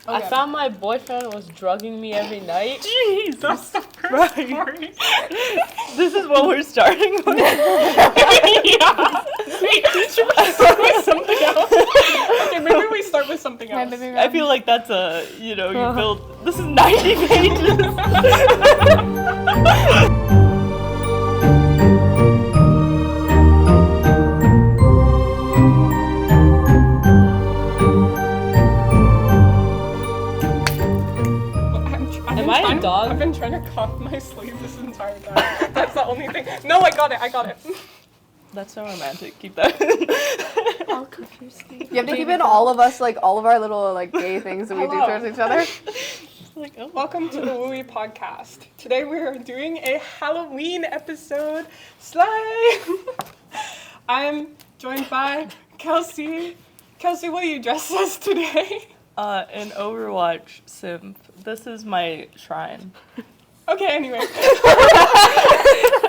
I found my boyfriend was drugging me every night. Jeez, that's the first story. This is what we're starting with. Yeah. Wait, should we start with something else? Okay, maybe we start with something else. I feel like that's you build. This is 90 pages. I've been trying to cough my sleeve this entire time. That's the only thing. No, I got it. That's so romantic. Keep that. I'll cough your sleeve. You have to keep in all of us, like, all of our little, like, gay things that we do towards each other. Welcome to the WoUHE Podcast. Today we are doing a Halloween episode. Slay! I'm joined by Kelsy. Kelsy, what are you dressed as today? An Overwatch simp. This is my shrine. Okay, anyway.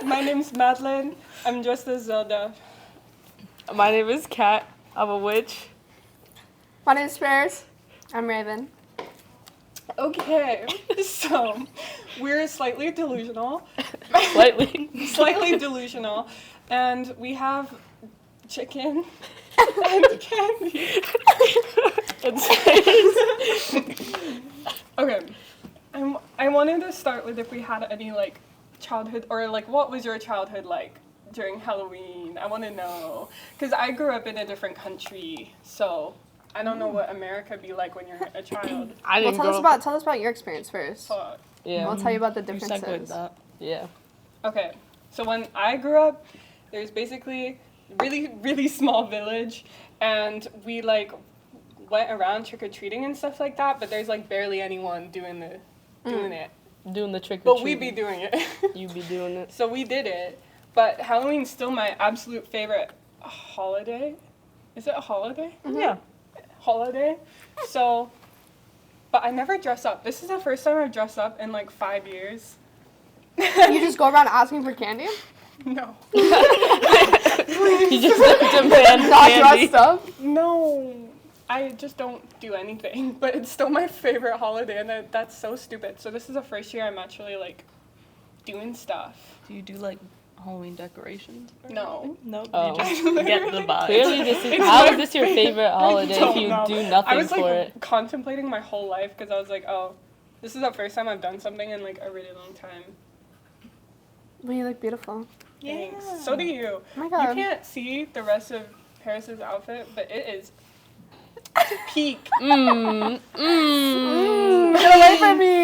My name's Madeline. I'm dressed as Zelda. My name is Kat. I'm a witch. My name's Paris. I'm Raven. Okay, so we're slightly delusional. Slightly delusional. And we have chicken and candy. Okay, I wanted to start with if we had any, like, childhood, or, like, what was your childhood like during Halloween? I want to know, because I grew up in a different country, so I don't know what America be like when you're a child. Tell us about your experience first. Yeah. We'll tell you about the differences. Like that. Yeah. Okay, so when I grew up, there's basically really, really small village, and we, like, went around trick-or-treating and stuff like that, but there's, like, barely anyone doing it. Doing the trick or treat. But we be doing it. You be doing it. So we did it, but Halloween's still my absolute favorite holiday. Is it a holiday? Mm-hmm. Yeah. Holiday. So, but I never dress up. This is the first time I've dressed up in, like, 5 years. You just go around asking for candy? No. You just demand Not candy. dressed up? No. I just don't do anything, but it's still my favorite holiday, and that's so stupid. So this is the first year I'm actually, like, doing stuff. Do you do, like, Halloween decorations? No. Nope. Oh. You just get the vibe. Clearly, how is this your favorite holiday if you know. do nothing I was, like, for it? contemplating my whole life, because I was like, oh, this is the first time I've done something in, like, a really long time. Well, you look beautiful. Thanks. So do you. Oh my God. You can't see the rest of Paris's outfit, but it is peak. Get away from me!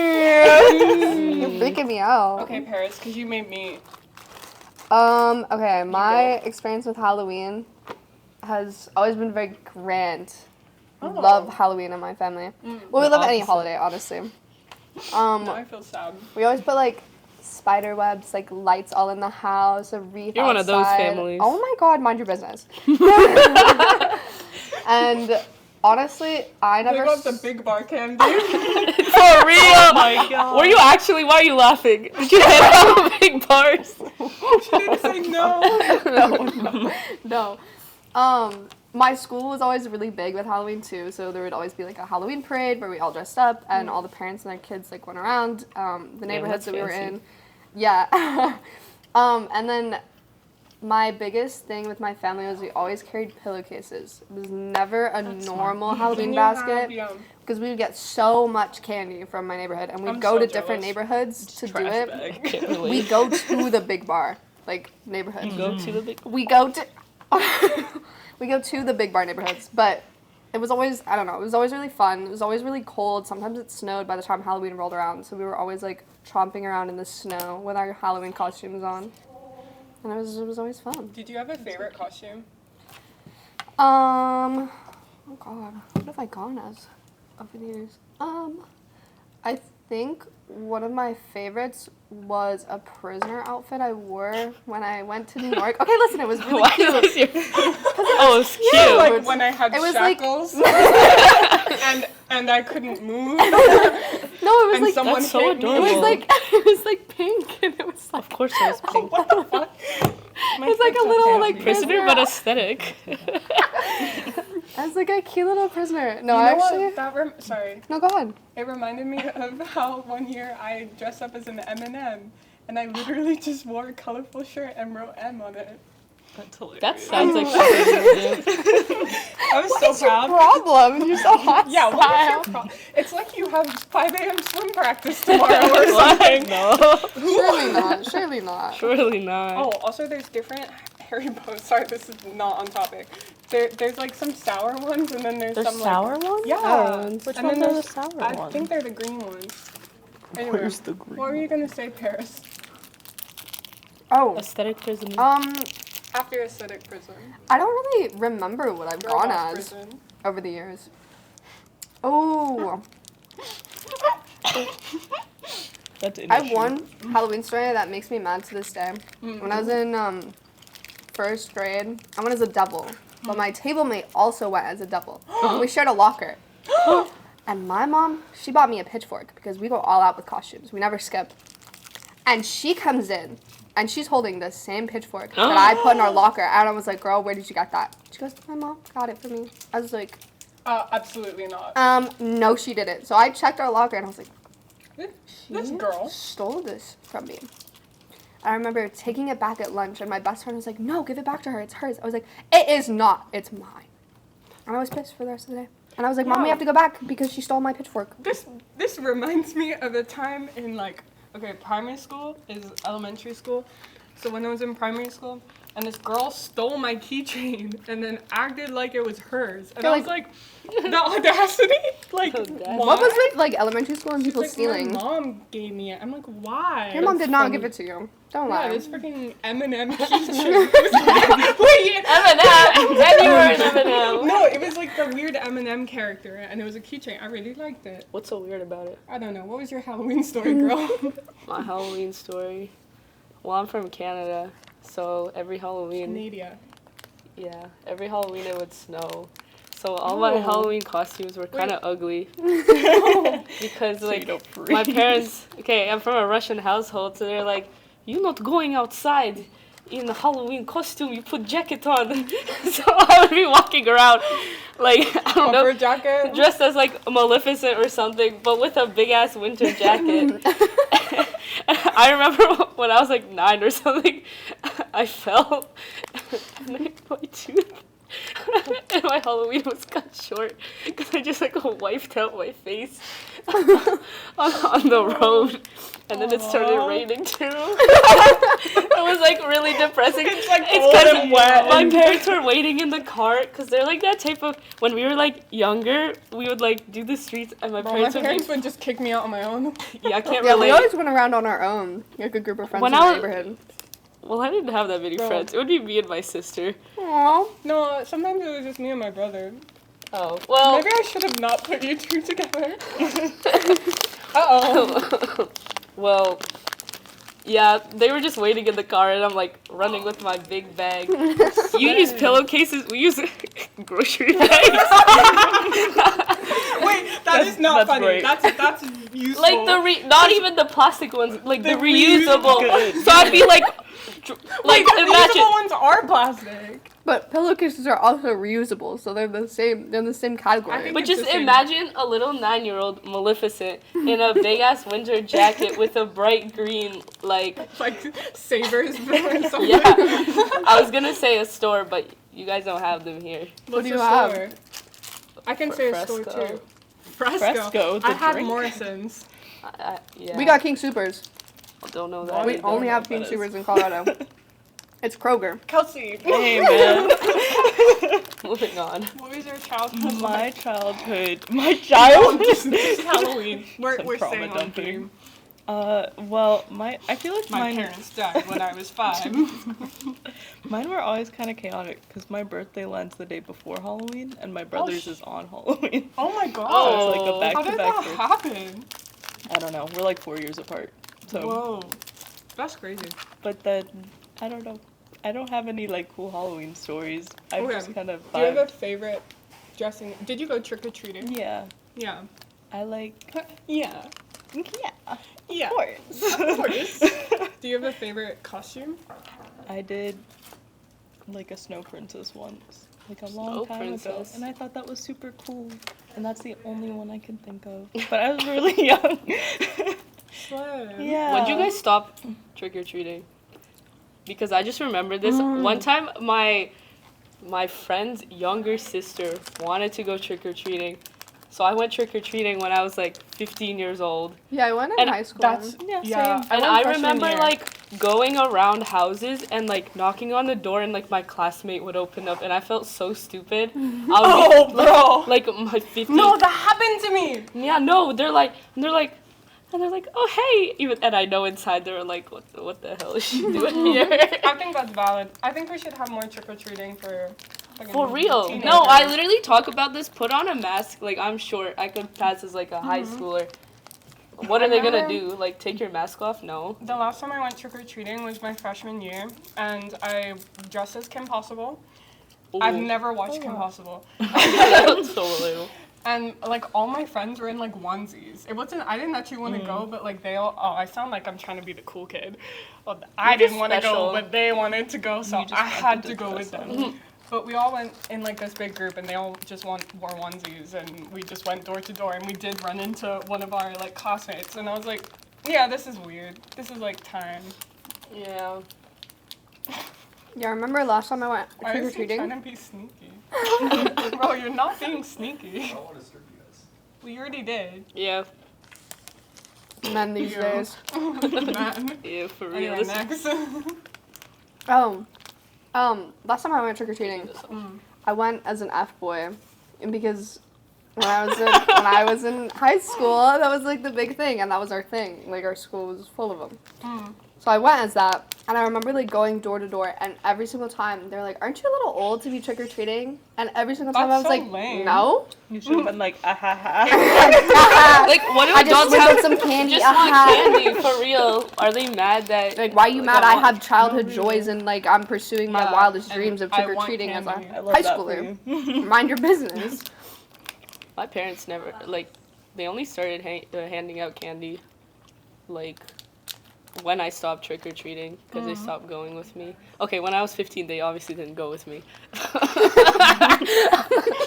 You're freaking me out. Okay, Paris, because you made me. Okay, my experience with Halloween has always been very grand. Oh. Love Halloween in my family. Well, we love any holiday, honestly. Now I feel sad. We always put, like, spider webs, like, lights all in the house, a wreath You're outside. one of those families. Oh my God, mind your business. And honestly, I never... They got the big bar candy. For real? Oh my God. Were you actually? Why are you laughing? Did you hit all the big bars? She didn't say no. No. My school was always really big with Halloween too, so there would always be, like, a Halloween parade where we all dressed up and all the parents and their kids, like, went around the neighborhoods that we were in. Yeah. And then my biggest thing with my family was we always carried pillowcases. It was never a normal Halloween basket because we would get so much candy from my neighborhood, and we'd go to different neighborhoods to do it. Bag. We go to the big bar, like, neighborhood. Go to the big. We go to the big bar neighborhoods, but it was always, I don't know, it was always really fun. It was always really cold. Sometimes it snowed by the time Halloween rolled around, so we were always, like, tromping around in the snow with our Halloween costumes on. And it was always fun. Did you have a favorite costume? Oh God, what have I gone as over the years? I think one of my favorites was a prisoner outfit I wore when I went to New York. Okay, listen, it was really cute. Oh, it's cute. Yeah, like when I had it was shackles and I couldn't move. No, it was And like someone That's so hit me. it was adorable. like it was like pink, and it was like Of course it was pink. What the fuck? My It's like kids a are little, terrible. like, Prisoner but aesthetic. I was like a cute little prisoner. No, You know actually, what? Sorry. no, go ahead. It reminded me of how one year I dressed up as an M&M, and I literally just wore a colorful shirt and wrote M on it. That's hilarious. That sounds like something you do. I was What so is your proud. problem? You're so hot. Yeah, what is your problem? It's like you have 5 a.m. swim practice tomorrow or something. No. Surely not. Surely not. Surely not. Oh, also there's different Haribo. Sorry, this is not on topic. There's like some sour ones, and then there's The some sour like, ones? Yeah. Oh, which and ones then are the there's- sour I ones? think they're the green ones. Anyway, Where's the green what were you gonna say, Paris? Oh. Aesthetic prison. After aesthetic prison. I don't really remember what I've gone Robot as prison. over the years. Oh. That's I have one Halloween story that makes me mad to this day. Mm-hmm. When I was in first grade, I went as a devil, but my table mate also went as a devil. And we shared a locker. And my mom, she bought me a pitchfork because we go all out with costumes. We never skip. And she comes in, and she's holding the same pitchfork that I put in our locker. And I was like, girl, where did you get that? She goes, my mom got it for me. I was like, Absolutely not. no, she didn't. So I checked our locker, and I was like, This girl. stole this from me. I remember taking it back at lunch, and my best friend was like, no, give it back to her. It's hers. I was like, it is not. It's mine. And I was pissed for the rest of the day. And I was like, Mom, we have to go back because she stole my pitchfork. This reminds me of a time in primary school is elementary school. So when I was in primary school, and this girl stole my keychain and then acted like it was hers. And You're I was like, the audacity? Like, Audacity. why? What was with like elementary school and She's people like, stealing? My mom gave me it. I'm like, why? Your mom did not funny. give it to you. Don't Yeah, lie. this freaking M&M keychain. Wait, M&M. And you were an M&M. no, it was like the weird M&M character, and it was a keychain. I really liked it. What's so weird about it? I don't know. What was your Halloween story, girl? My Halloween story. Well, I'm from Canada, so every Halloween, Nadia. yeah, every Halloween it would snow. So all my Oh. Halloween costumes were kind of ugly because So you like don't freeze. my parents. Okay, I'm from a Russian household, so they're like, "You're not going outside in a Halloween costume. You put jacket on." So I would be walking around like I don't know. Puffer jacket. Dressed as like a Maleficent or something, but with a big ass winter jacket. I remember when I was like 9 or something, I fell and I hit my tooth. And my Halloween was cut short because I just like wiped out my face on the road, and then it started Aw. raining too. It was like really depressing. It's like It's cold 'cause and wet. my parents were waiting in the car because they're like that type of. When we were like younger, we would like do the streets, and my Bro, my parents would parents be. would just kick me out on my own. Yeah, I can't Yeah, we relate. always went around on our own, like a group of friends When in the I was- neighborhood. Well, I didn't have that many Bro. friends. It would be me and my sister. Aww. No, sometimes it was just me and my brother. Oh, well. Maybe I should have not put you two together. Uh-oh. Well, yeah, they were just waiting in the car, and I'm like running with my big bag. You use pillowcases, we use grocery bags. Wait, that is not that's funny. great. That's useful. Like not even the plastic ones, like the The reusable. reusable. So I'd be like Wait, the imagine. reusable ones are plastic. But pillowcases are also reusable, so they're the same. They're in the same category. I think But it's just the same. imagine a little 9-year-old Maleficent in a big ass winter jacket with a bright green like. Like Savers or something. Yeah, I was gonna say a store, but you guys don't have them here. What's do you a have? store? I can say a store Fresco. too. Fresco. Fresco, the I had drink. Morrison's. Yeah. We got King Supers. Don't know that. We either. only have what King that is. Supers in Colorado. It's Kroger. Kelsey. Hey, man. Moving on. What was your childhood My like? childhood. My child? This is Halloween. We're Some staying trauma on dumping. theme. Well, I feel like My mine, parents died when I was 5. mine were always kind of chaotic because my birthday lands the day before Halloween and my brother's is on Halloween. Oh my god. Oh. It's like a How did back-to-back that birthday. happen? I don't know. We're like 4 years apart. So, Whoa. That's crazy. but then I don't know. I don't have any like cool Halloween stories. I Okay. just kind of Do you have a vibed. favorite dressing? Did you go trick or treating? Yeah. Yeah. I like. Yeah. Yeah. Yeah. Of course. Of course. Do you have a favorite costume? I did like a snow princess once, like a Snow long time ago, princess. and I thought that was super cool. And that's the only one I can think of. But I was really young. Slay. Yeah. When did you guys stop trick or treating? Because I just remember this one time. My friend's younger sister wanted to go trick or treating, so I went trick or treating when I was like 15 years old. Yeah, I went in And high school. That's Yeah, yeah. same. And went I freshman remember year. like going around houses and like knocking on the door, and like my classmate would open up, and I felt so stupid. Oh, bro. Like my 15. No, that happened to me. Yeah, no, they're like, oh hey, even, and I know inside they were like, what the hell is she doing here? I think that's valid. I think we should have more trick or treating for. fucking For real. teenagers. No, I literally talk about this. Put on a mask. Like, I'm short. I could pass as like a high schooler. What are they gonna do? Like, take your mask off? No. The last time I went trick or treating was my freshman year, and I dressed as Kim Possible. I've never watched Kim Possible. That's so relatable. And like all my friends were in like onesies. It wasn't. I didn't actually want to go, but like they all. Oh, I sound like I'm trying to be the cool kid. Well, I You're didn't just want to special. go, but they wanted to go, so You just I had wanted to to go dress with up. them. But we all went in like this big group, and they all just wore onesies, and we just went door to door, and we did run into one of our like classmates, and I was like, yeah, this is weird. This is like time. Yeah. Yeah, I remember last time I went Why trick or is he trying treating. to be sneaky? Bro, you're not being sneaky. I don't want to disturb you guys. Well, you already did. Yeah. Men these Yeah. days. Man. Yeah, for real. Anyway, This- next. Last time I went trick or treating, I went as an F boy, and because when I was in high school, that was like the big thing, and that was our thing. Like our school was full of them. So I went as that, and I remember like going door to door, and every single time they're like, "Aren't you a little old to be trick or treating?" And every single time That's I was so like, lame. "No." You should have been like, ah ha ha. Like, what do I just adults have? wanted some candy. Just want aha. candy, for real. Are they mad that? Like, why are you like, mad? I I want- have childhood No, joys, and like I'm pursuing my Yeah, wildest and dreams of I trick or want treating as a candy. I love high that schooler. for you. Mind your business. My parents never, like, they only started handing out candy, like, when I stopped trick-or-treating, because they stopped going with me. Okay, when I was 15, they obviously didn't go with me.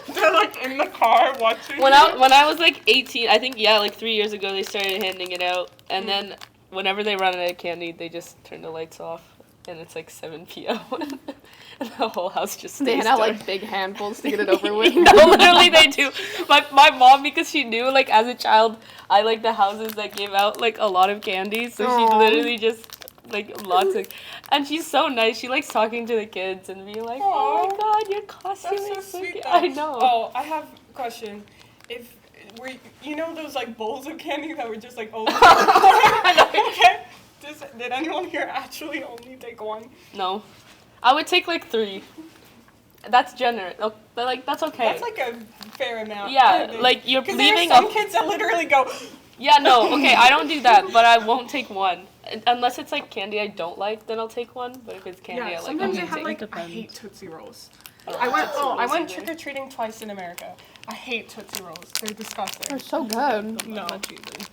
They're like in the car watching. When I was, like, 18, I think, yeah, like, 3 years ago, they started handing it out, and then whenever they run out of candy, they just turn the lights off, and it's, like, 7 p.m., and the whole house just stays They hand out dark. like big handfuls to get it over with. No, literally they do. My mom, because she knew, like, as a child, I like the houses that gave out, like, a lot of candy, so she Aw. literally just, like, lots of, and she's so nice. She likes talking to the kids and being like, oh my Aw. god, your costume That's so is so sweet. cute. Though. I know. Oh, I have a question. If you know those like bowls of candy that were just like open? Okay. Did anyone here actually only take one? No. I would take, like, 3. That's generous. Oh, but, like, that's okay. That's like a fair amount. Yeah, like, you're Because leaving there are a... some kids that literally go. Yeah, no, okay, I don't do that, but I won't take one. Unless it's, like, candy I don't like, then I'll take one, but if it's candy I like, I'll sometimes they take have it. like. I Depends. hate Tootsie Rolls. don't I like went. Tootsie Oh, I Rolls went either. trick or treating twice in America. I hate Tootsie Rolls. They're disgusting. They're so good. No. Much either.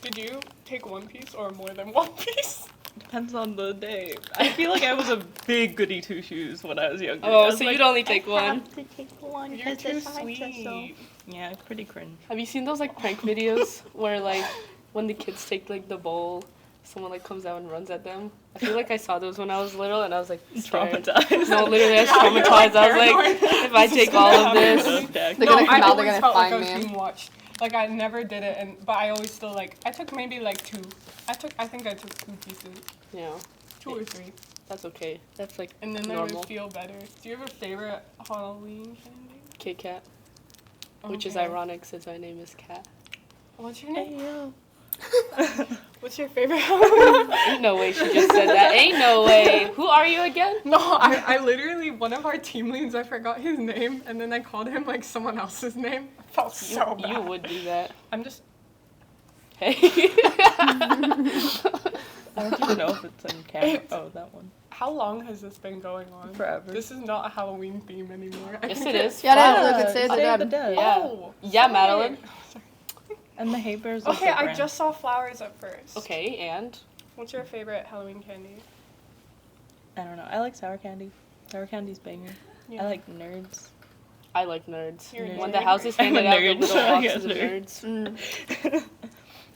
Did you take one piece or more than one piece? Depends on the day. I feel like I was a big goody two shoes when I was younger. I Oh, was so like, you'd only take one. have to take one You're 'cause too the sign says so. sweet. Yeah, it's pretty cringe. Have you seen those like prank videos where like when the kids take like the bowl, someone like comes out and runs at them? I feel like I saw those when I was little and I was like scared. Traumatized. No, literally I was Yeah, you're, traumatized. I was paranoid. like, if I This is take all gonna of this. happen. They're No, gonna come I out, they're always gonna felt like find I was me. being watched. Like I never did it, but I always still like. I took maybe like 2. I think I took 2 pieces, Yeah, 2 or 3, that's okay. That's like and then I normal. would feel better. Do you have a favorite Halloween candy? Kit Kat, which is Okay. ironic since my name is Kat. What's your name? yo. What's your favorite Halloween? Ain't no way she just said that. Ain't no way. Who are you again? No, I literally, one of our team leads, I forgot his name, and then I called him like someone else's name. I felt so bad. You would do that. I'm just. Hey. I don't even know if it's in camera. Oh, that one. How long has this been going on? Forever. This is not a Halloween theme anymore. I Yes, think it is. Yeah, it Yeah, is. Look, it's Day of the Day of the Dead. Dead. Yeah. Oh, Yeah, sorry. Madeline. And the hay bears. Okay, I just saw flowers at first. Okay, and What's your favorite Halloween candy? I don't know. I like sour candy. Sour candy's banger. Yeah. I like nerds. I like nerds. You're a When nerd. the houses I'm a handed out the nerd, little so I boxes of guess nerds.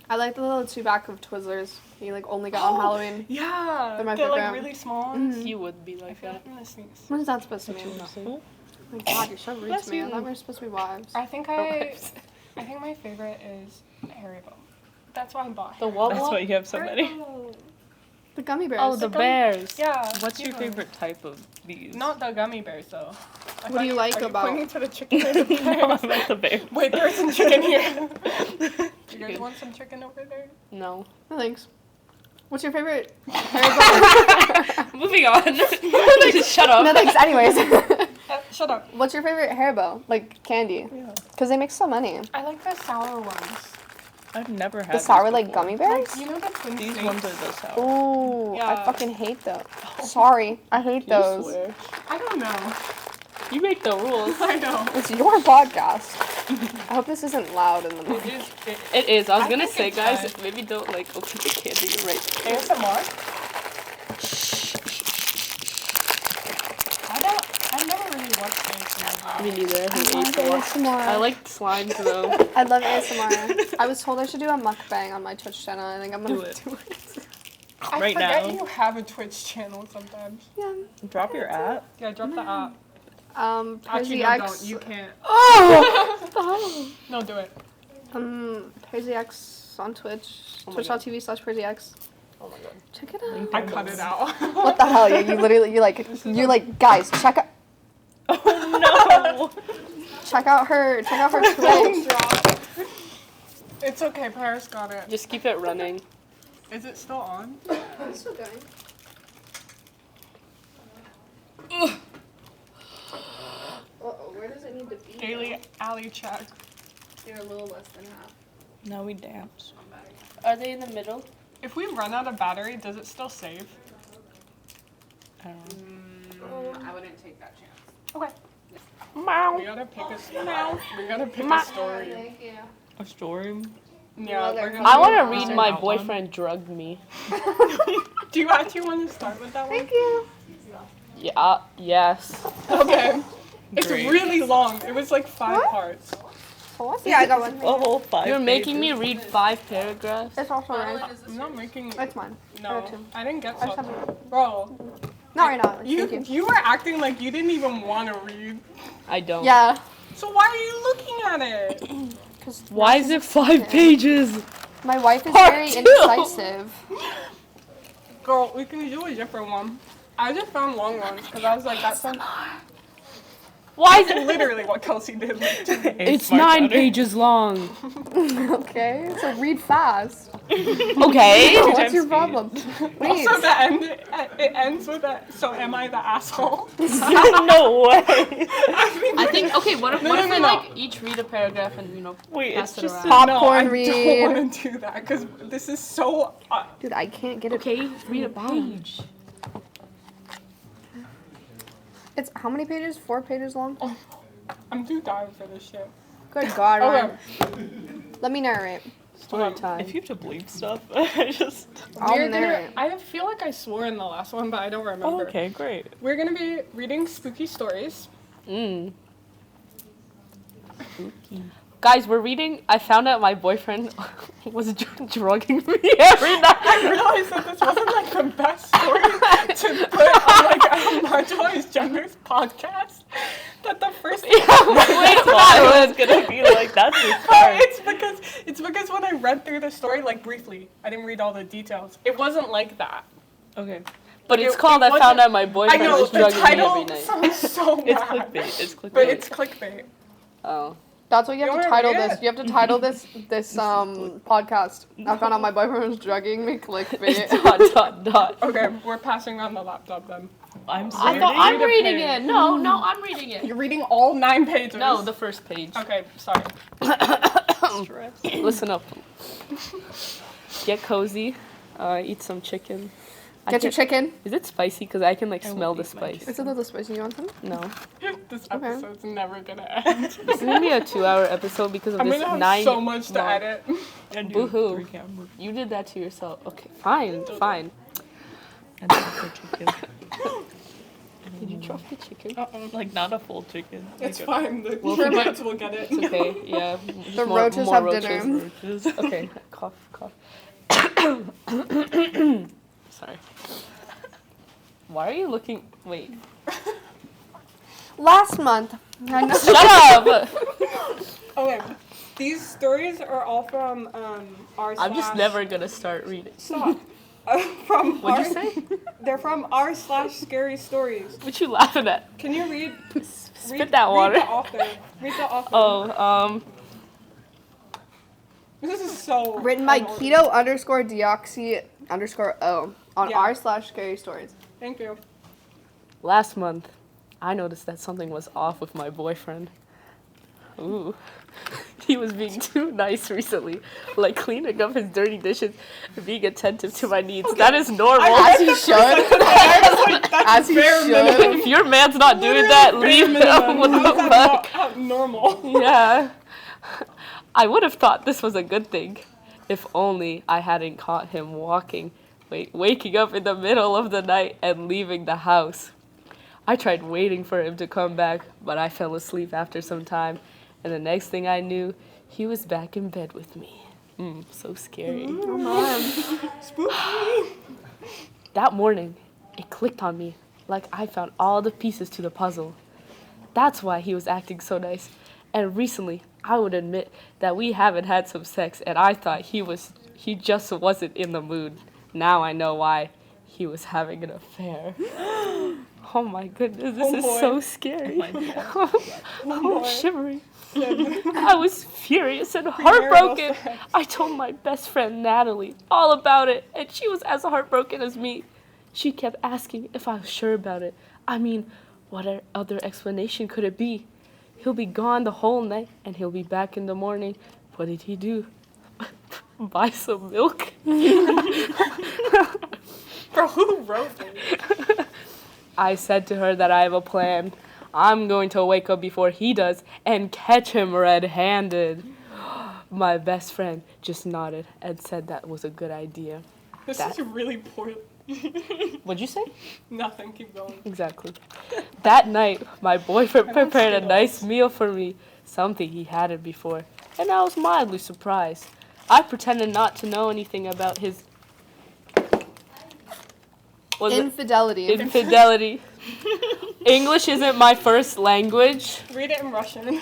I like the little 2-pack of Twizzlers. You like only got on Halloween. Yeah, They're my they're like favorite. really small ones. You would be I like feel that. like I'm gonna sneeze. What is that supposed to mean? Oh, Oh my God, you're so rude Bless to me. I you. thought we were supposed to be wives. I think I think my favorite is Haribo. That's why I bought. The Haribo. what? That's why you have so many. Haribo. The gummy bears. Oh, the gummy- bears. Yeah. What's your yeah. favorite type of these? Not the gummy bears though. What do you like are about- You pointing to the chicken or the No, bears? I like the bears. Wait, there's some chicken here. Do you guys want some chicken over there? No. No thanks. What's your favorite Haribo? Moving on. Just shut up. No thanks. Anyways, Shut up. what's your favorite Haribo? Like candy? Yeah. Because they make so many. I like the sour ones. I've never had The sour these like before. gummy bears? You know the twin These snakes? ones are the sour. Ooh, I Yeah. fucking hate those. Sorry, I hate You those. swear. I don't know. You make the rules. I know. It's your podcast. I hope this isn't loud in the mic. It is. It is. I was I gonna think say, it's guys, fine. maybe don't like open the candy right there. ASMR? I've never really watched ASMR. Me neither. I hate love ASMR. ASMR. I like slimes though. I love ASMR. I was told I should do a mukbang on my Twitch channel. I think I'm gonna Do it. do it. I Right forget now. you have a Twitch channel sometimes. Yeah. Drop your app. Yeah, drop the app. Actually, Actually, no, don't. You can't. Oh! No, do it. PerzyX on Twitch. Oh my Twitch.tv/PerzyX. Oh my god. Check it out. I cut it out. What the hell? Yeah, you're like, guys, check out Oh check out her Twitch. Drop. It's okay, Paris got it. Just keep it running. Is it still on? It's still going. Where does it need to be? Daily alley check. You're a little less than half. no! Now we dance. Are they in the middle? If we run out of battery, does it still save? I don't know. I wouldn't take that chance. Okay. Meow. We gotta pick a story. Thank you. A story. Yeah, we're gonna I do want to a- read Is my there an outline? boyfriend drugged me. Do you actually want to start with that one? Thank you. Yeah. Yes. Okay. It's Great. really long. It was like 5 parts. Yeah, I got one. A whole 5 You're making me pages. read 5 paragraphs. It's also mine. I'm not making. It's mine. I No, got two. I didn't get I just something. have Bro, Not right now. you Thank you. you were acting like you didn't even want to read. I don't. Yeah. So why are you looking at it? Because Why is it 5 pages? my wife is Part very two. indecisive. Girl, we can do a different one. I just found long ones because I was like, that sounds Why is it? literally what Kelsey did. It's Smart 9 daughter. pages long. Okay, so read fast. Okay. What's your speed. problem? Please. Also, the end it ends with a. So am I the asshole? No way. I think. Okay. What if, No, what no, if no, we no. like each read a paragraph and Wait, pass it's it just around? Pop- No, Popcorn I read. don't want to do that because this is so. Dude, I can't get it. Okay, read a page. It's how many pages? 4 pages long? I'm too tired for this shit. Good God, Okay. Ryan. Let me narrate. Story time. If you have to bleep stuff, I just. I'll We're gonna, narrate. I feel like I swore in the last one, but I don't remember. Oh, okay, great. We're gonna be reading spooky stories. Guys, we're reading. I found out my boyfriend was drugging me every night. I realized that this wasn't like the best story to put on like a marginalized genders podcast. That the first Wait, I was gonna be like, that's the But start. it's because when I read through the story like briefly, I didn't read all the details. It wasn't like that. Okay. But it's It- called it I found wasn't- out my I boyfriend know was the drugging me every title night. sounds so It's bad, clickbait. It's clickbait. but it's clickbait. Oh. That's what you have You to wanna title read this. it? You have to title this podcast. I found out my boyfriend was drugging me. Clickbait. Dot. Okay, we're passing around the laptop then. I'm I sorry. thought I'm Read a reading page. it. No, I'm reading it. You're reading all 9 pages. No, the first page. Okay, sorry. Stress. Listen up. Get cozy. Eat some chicken. Get your chicken. Is it spicy? Because I can like I smell won't the eat my spice. chicken. Is it a little spicy? You want some? No. This Okay. episode's never gonna end. This is gonna be a 2-hour episode because of I'm this gonna have so much to long- edit. And Boo-hoo. 3 cameras. You did that to yourself. Okay, fine. And the chicken. Did you drop the chicken? Like, not a full chicken. It's like fine. The Well, termites will get it. It's okay. Yeah. just The roaches have dinner. roaches. Okay. Cough. Sorry. Why are you looking? Wait. Last month. I know. Shut up! Okay, these stories are all from our. I'm just never gonna start reading. Stop. From What'd our, you say? They're from r/scary stories. What you laughing at? Can you read? Spit that water. Read the author. Read the author. Oh, This is so. Written by unorthodox. keto_deoxy_o on Yeah. r/scary stories. Thank you. last month, I noticed that something was off with my boyfriend. Ooh. He was being too nice recently, like cleaning up his dirty dishes and being attentive to my needs. That is normal. As he should. As he bare should. If your man's not doing that, leave him. What the How's that fuck? not normal? Yeah. I would have thought this was a good thing, if only I hadn't caught him waking up in the middle of the night and leaving the house. I tried waiting for him to come back, but I fell asleep after some time, and the next thing I knew, he was back in bed with me. So scary. Oh man. Spooky. That morning, it clicked on me, like I found all the pieces to the puzzle. That's why he was acting so nice. And recently, I would admit that we haven't had some sex, and I thought he just wasn't in the mood. Now I know why. He was having an affair. Oh my goodness, this Oh is boy. so scary. I'm boy. shivering. I was furious and heartbroken. Premarital sex. I told my best friend Natalie all about it, and she was as heartbroken as me. She kept asking if I was sure about it. I mean, what other explanation could it be? He'll be gone the whole night, and he'll be back in the morning. What did he do? Buy some milk? Bro, who wrote this? I said to her that I have a plan. I'm going to wake up before he does and catch him red-handed. My best friend just nodded and said that was a good idea. This That- is really poor. What'd you say? Nothing. Keep going. Exactly. That night, my boyfriend prepared a nice meal for me, something he hadn't before, and I was mildly surprised. I pretended not to know anything about his Infidelity. infidelity. English isn't my first language. Read it in Russian.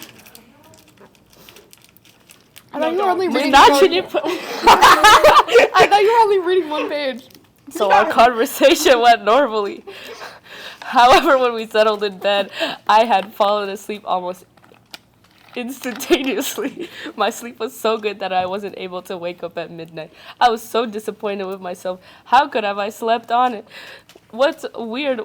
I thought you were only reading. Значит, I thought you were only reading one page. So our conversation went normally. However, when we settled in bed, I had fallen asleep almost instantaneously. My sleep was so good that I wasn't able to wake up at midnight. I was so disappointed with myself. How could have I slept on it? What's weird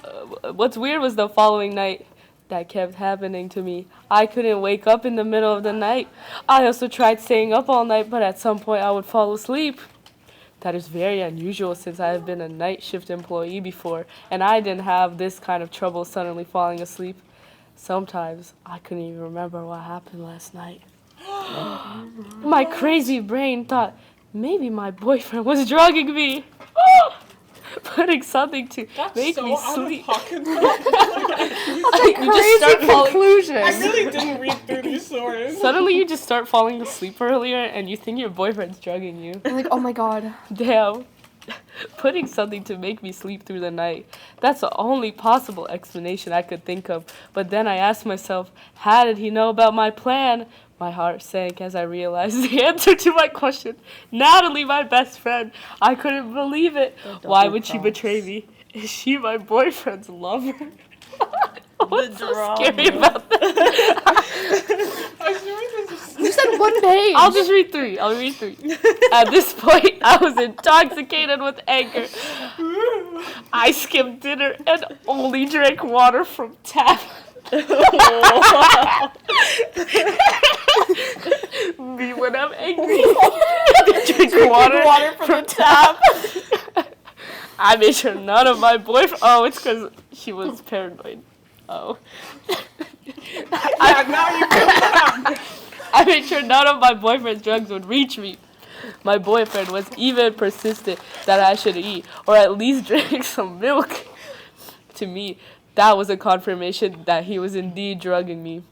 was the following night that kept happening to me. I couldn't wake up in the middle of the night. I also tried staying up all night, but at some point I would fall asleep. That is very unusual since I have been a night shift employee before, and I didn't have this kind of trouble suddenly falling asleep. Sometimes I couldn't even remember what happened last night. My crazy brain thought maybe my boyfriend was drugging me. Putting something to That's make so me out sleep. of pocket. You just start falling. Conclusion. I really didn't read through these stories. Suddenly you just start falling asleep earlier and you think your boyfriend's drugging you. I'm like, oh my god. Damn. Putting something to make me sleep through the night. That's the only possible explanation I could think of. But then I asked myself, how did he know about my plan? My heart sank as I realized the answer to my question. Natalie, my best friend. I couldn't believe it. Why would she betray me? Is she my boyfriend's lover? What's so scary about that? I swear this is. You said one page. I'll read three. At this point, I was intoxicated with anger. I skipped dinner and only drank water from tap. Me when I'm angry. Drink water from tap. I made sure none of my boyfriend. Oh, it's because he was paranoid. Oh. Yeah, now you feel bad. I made sure none of my boyfriend's drugs would reach me. My boyfriend was even persistent that I should eat or at least drink some milk. To me, that was a confirmation that he was indeed drugging me.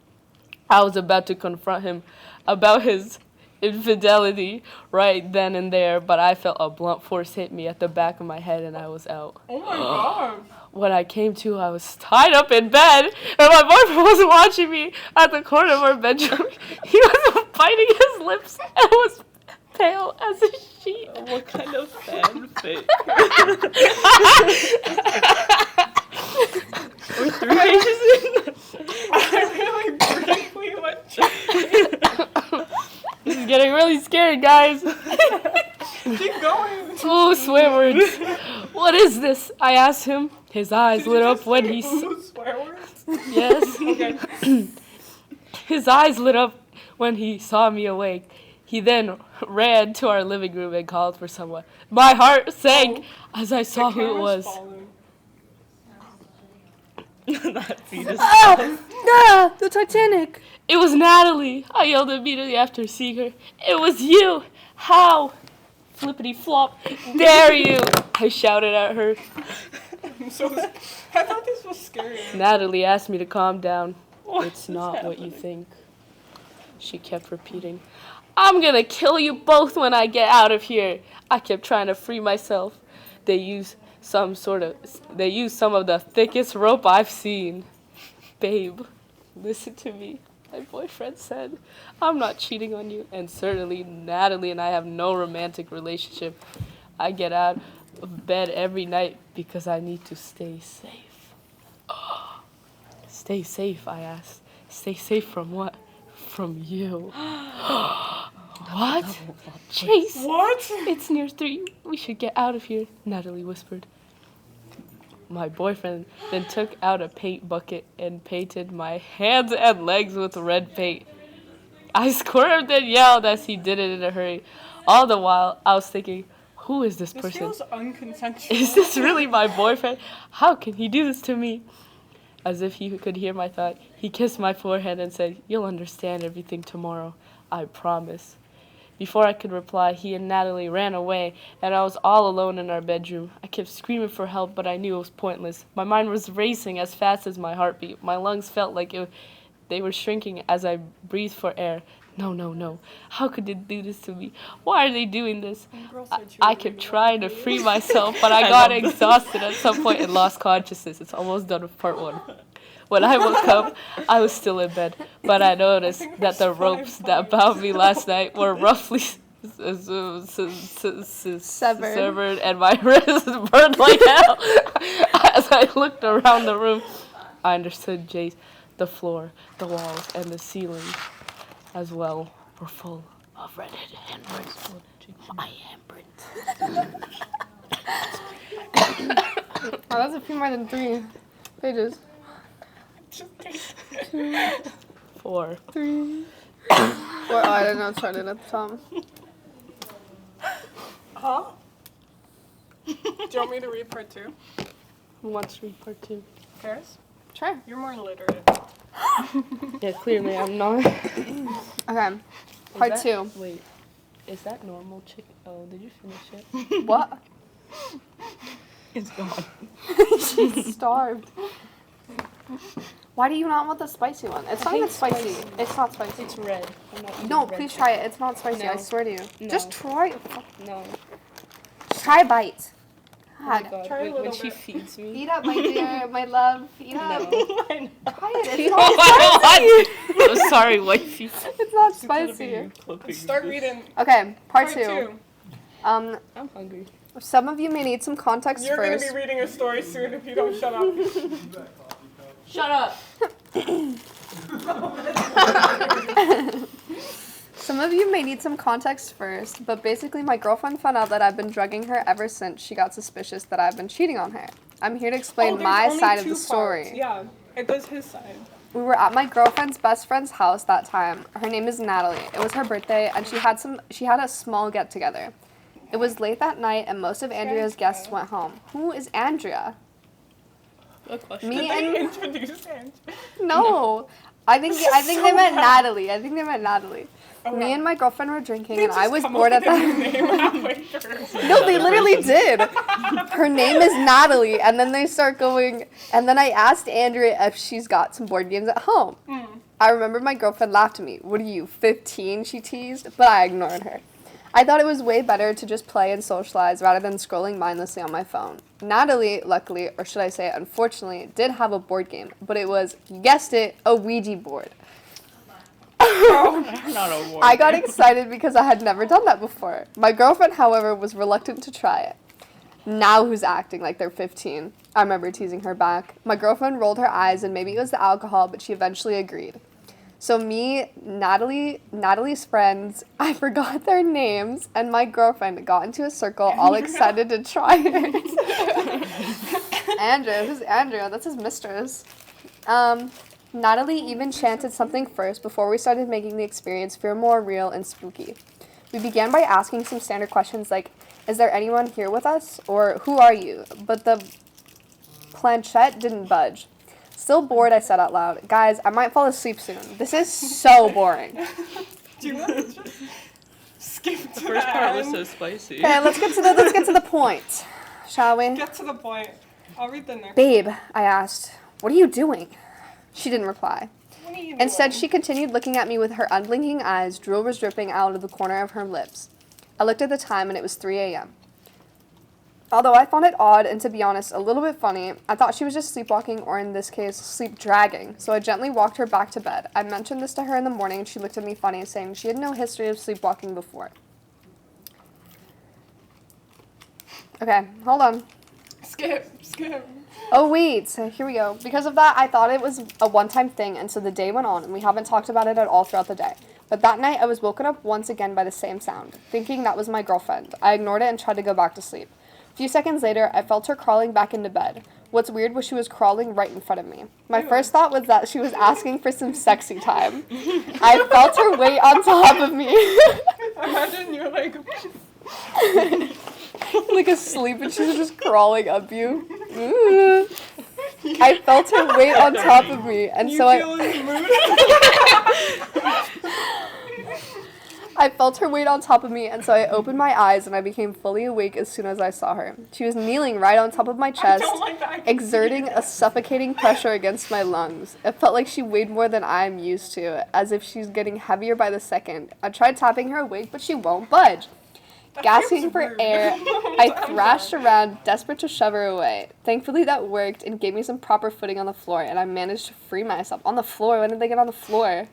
I was about to confront him about his infidelity right then and there, but I felt a blunt force hit me at the back of my head and I was out. Oh my god. When I came to, I was tied up in bed, and my boyfriend was watching me at the corner of our bedroom. He was biting his lips and was pale as a sheet. What kind of fanfic? We're 3 pages in. I really briefly went. This is getting really scary, guys. Keep going. Oh, swear words. What is this? I asked him. His eyes lit up when he swear words? Yes. Okay. His eyes lit up when he saw me awake. He then ran to our living room and called for someone. My heart sank as I saw who it was. That fetus. The Titanic. It was Natalie. I yelled immediately after seeing her. It was you. How? Flippity flop. Dare you? I shouted at her. I thought this was scary. Natalie asked me to calm down. It's is not what you happening? think. She kept repeating. I'm gonna kill you both when I get out of here. I kept trying to free myself. They used some of the thickest rope I've seen. Babe, listen to me. My boyfriend said, I'm not cheating on you, and certainly Natalie and I have no romantic relationship. I get out of bed every night because I need to stay safe. Stay safe, I asked. Stay safe from what? From you. What? Chase! What? It's near 3. We should get out of here, Natalie whispered. My boyfriend then took out a paint bucket and painted my hands and legs with red paint. I squirmed and yelled as he did it in a hurry. All the while, I was thinking, who is this This person? feels unconsensual. Is this really my boyfriend? How can he do this to me? As if he could hear my thought, he kissed my forehead and said, You'll understand everything tomorrow. I promise. Before I could reply, he and Natalie ran away, and I was all alone in our bedroom. I kept screaming for help, but I knew it was pointless. My mind was racing as fast as my heartbeat. My lungs felt like they were shrinking as I breathed for air. No. How could they do this to me? Why are they doing this? I kept trying to free myself, but I got exhausted at some point and lost consciousness. It's almost done with part 1. When I woke up, I was still in bed, but I noticed that the ropes that bound me last night were roughly severed and my wrists burned like hell. As I looked around the room, I understood Jace. The floor, the walls, and the ceiling as well were full of redheaded handprints. My handprints. Oh, that's a few more than 3 pages. 4. 3. 4. Oh, I didn't know it started at the top. Huh? Do you want me to read part 2? Who wants to read part 2? Paris? Sure. You're more literate. Yeah, clearly I'm not. Okay. Part 2. Wait, is that normal chicken? Oh, did you finish it? What? It's gone. She's starved. Why do you not want the spicy one? It's not even spicy. It's not spicy. It's red. I'm not eating No, red please chicken. try it. It's not spicy. No. I swear to you. No. Just try it. No. Just try a bite. Oh my God. god. Try a When little she bit. feeds me. Eat up, my dear, my love. Eat up. No. Try it. It's not spicy. I'm sorry, wifey. It's not spicy. Start reading Okay, part part 2. 2. I'm hungry. Some of you may need some context You're going first. to be reading a story soon if you don't shut up. Shut up. Some of you may need some context first, but basically my girlfriend found out that I've been drugging her ever since she got suspicious that I've been cheating on her. I'm here to explain Oh, there's my only side of 2 the story. parts. Yeah, it does his side. We were at my girlfriend's best friend's house that time. Her name is Natalie. It was her birthday, and she had a small get-together. It It was late that night, and most of Andrea's guests went home. Who is Andrea? Good question. Me Did they and introduce Andrew? no. I think This is they so meant bad. Natalie. Oh, Me wow. and my girlfriend were drinking, They and I just was come bored up at with a new that. name halfway through. No, they literally did. Her name is Natalie, and then they start going, and then I asked Andrea if she's got some board games at home. I remember my girlfriend laughed at me. What are you, 15? She teased, but I ignored her. I thought it was way better to just play and socialize rather than scrolling mindlessly on my phone. Natalie, luckily, or should I say unfortunately, did have a board game, but it was, you guessed it, a Ouija board. Not a war. I got excited because I had never done that before. My girlfriend, however, was reluctant to try it. Now who's acting like they're 15? I remember teasing her back. My girlfriend rolled her eyes and maybe it was the alcohol, but she eventually agreed. So me, Natalie's friends, I forgot their names, and my girlfriend got into a circle all excited to try it. Andrea, who's Andrea? That's his mistress. Natalie even chanted something first before we started making the experience feel more real and spooky. We began by asking some standard questions like, is there anyone here with us? Or who are you? But the planchette didn't budge. Still bored, I said out loud, guys, I might fall asleep soon. This is so boring. Do you want to just skip to The first the part was end? so spicy. Okay, let's get to the point, shall we? Get to the point. I'll read the next Babe, I asked, what are you doing? She didn't reply. one. What are you Instead, doing? she continued looking at me with her unblinking eyes. Drool was dripping out of the corner of her lips. I looked at the time, and it was 3 a.m. Although I found it odd, and to be honest, a little bit funny, I thought she was just sleepwalking, or in this case, sleep-dragging, so I gently walked her back to bed. I mentioned this to her in the morning, and she looked at me funny, saying she had no history of sleepwalking before. Okay, hold on. Skip. Oh wait, so here we go. Because of that, I thought it was a one-time thing, and so the day went on, and we haven't talked about it at all throughout the day. But that night, I was woken up once again by the same sound, thinking that was my girlfriend. I ignored it and tried to go back to sleep. A few seconds later, I felt her crawling back into bed. What's weird was she was crawling right in front of me. My first thought was that she was asking for some sexy time. I felt her weight on top of me. Imagine you're like, Like asleep and she's just crawling up you. Ooh. I felt her weight on top of me, and you so feel in the mood? I felt her weight on top of me, and so I opened my eyes and I became fully awake as soon as I saw her. She was kneeling right on top of my I chest, don't like that. exerting a suffocating pressure against my lungs. It felt like she weighed more than I'm used to, as if she's getting heavier by the second. I tried tapping her awake, but she won't budge. That Gasping feels for rude. air, I thrashed around, desperate to shove her away. Thankfully, that worked and gave me some proper footing on the floor, and I managed to free myself. On the floor? When did they get on the floor?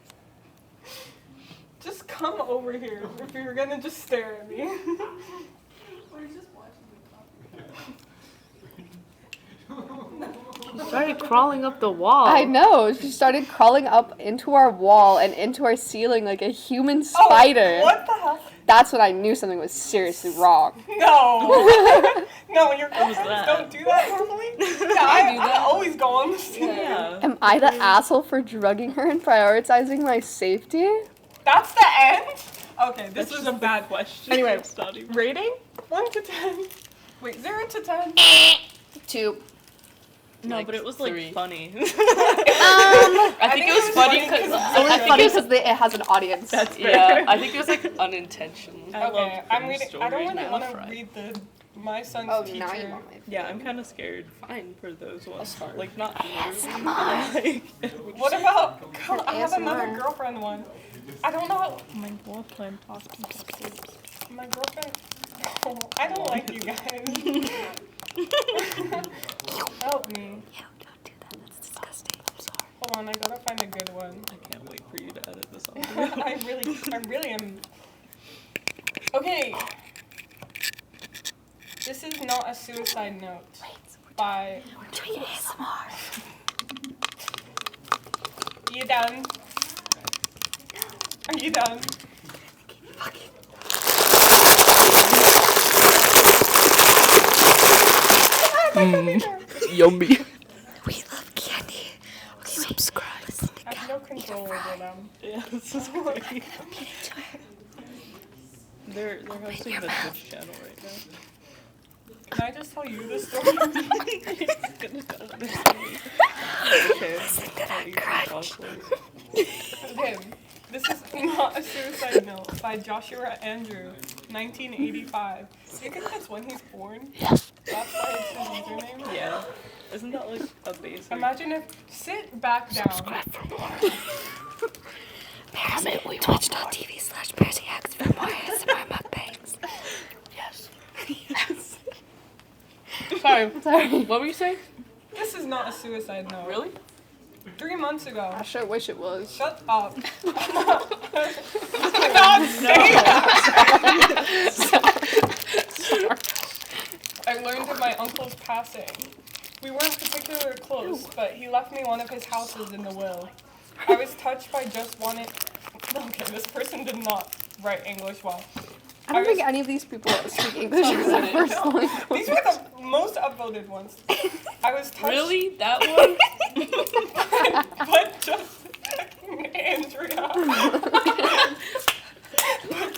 Just come over here if you're gonna just stare at me. She started crawling up the wall. I know. She started crawling up into our wall and into our ceiling like a human spider. Oh, what the hell? That's when I knew something was seriously wrong. No. No, your was girlfriends that? don't do that normally. Yeah, I always go on the stairs. Yeah. Am I the asshole for drugging her and prioritizing my safety? That's the end? Okay, this That's was just a a bad. bad question. Anyway, It's not even- Rating? 1 to 10. Wait, 0 to 10? 2. No, Like but it was like 3. funny. I think it was funny because It was funny because it has an audience. That's fair. yeah, I think it was like unintentional. I Okay, love I'm cringe reading. I don't stories really now. want to Right. read my son's Oh, teacher. now you want my Yeah, I'm kind of scared. Fine for those ones. start. Like not literally. What about? I have ASMR. another girlfriend one. I don't know. My girlfriend talks about sleep. My girlfriend. Oh, I don't like you guys. Help me. Don't do that. That's disgusting. I'm sorry. Hold on, I gotta find a good one. I can't wait for you to edit this on. I really am. Okay. This is not a suicide note. By. We're doing ASMR. You done? Are you done? Yummy. We love candy. Subscribe. I have no control over them. Yeah, this is great. They're hosting the Twitch channel right now. Can I just tell you the story? Okay. Okay, this is not a suicide note by Joshua Andrew, 1985. You think that's when he's born? Yes. That's why it's his username? Yeah. Isn't that like a basic? Imagine if, sit back down. Subscribe for more. Twitch.tv/PercyX for more ASMR mukbangs. Yes. Sorry. What were you saying? This is not a suicide note. Really? 3 months ago. I sure wish it was. Shut up. I learned of my uncle's passing. We weren't particularly close, but he left me one of his houses in the will. I was touched by just wanting... Okay, this person did not write English well. I don't think any of these people speak English as their first language. These were the most upvoted ones. I was touched... Really? That one? But just... Andrea.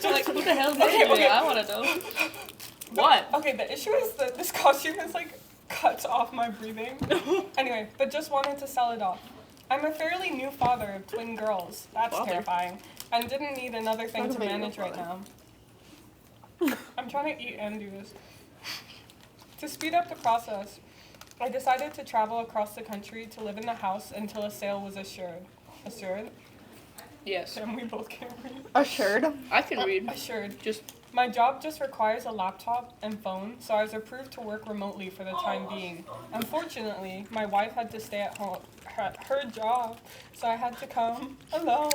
Like, who the hell is Okay, Andrea? okay. I want to know. What? Okay, the issue is that this costume is like cuts off my breathing. Anyway, but just wanted to sell it off. I'm a fairly new father of twin girls. That's terrifying. And didn't need another thing to manage right now. I'm trying to eat and do this. To speed up the process, I decided to travel across the country to live in the house until a sale was assured. Assured? Yes. And we both can't read. Assured. I can read. Assured. Just My job just requires a laptop and phone, so I was approved to work remotely for the time being. Unfortunately, my wife had to stay at home at her job, so I had to come alone.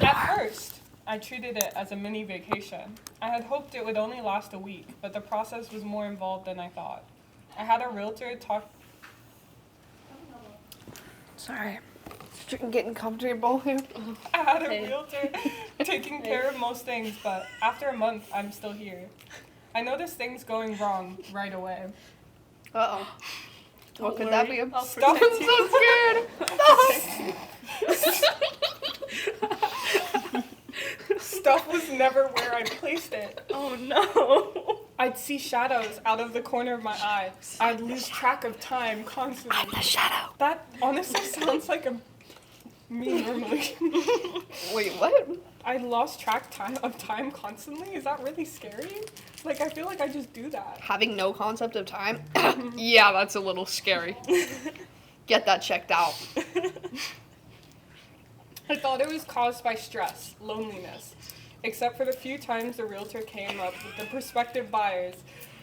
At first, I treated it as a mini vacation. I had hoped it would only last a week, but the process was more involved than I thought. I had a realtor talk... Sorry. Getting comfortable here. I had a realtor taking care of most things, but after a month, I'm still here. I noticed things going wrong right away. Uh-oh. What could that be? I'll Stop. protect you. I'm so scared. Stuff was never where I placed it. Oh no. I'd see shadows out of the corner of my eye. I'd lose track of time constantly. I'm the shadow. That honestly sounds like a me normally. Wait, what? I lost track of time constantly? Is that really scary? Like, I feel like I just do that. Having no concept of time? Yeah, that's a little scary. Get that checked out. I thought it was caused by stress, loneliness. Except for the few times the realtor came up with the prospective buyers.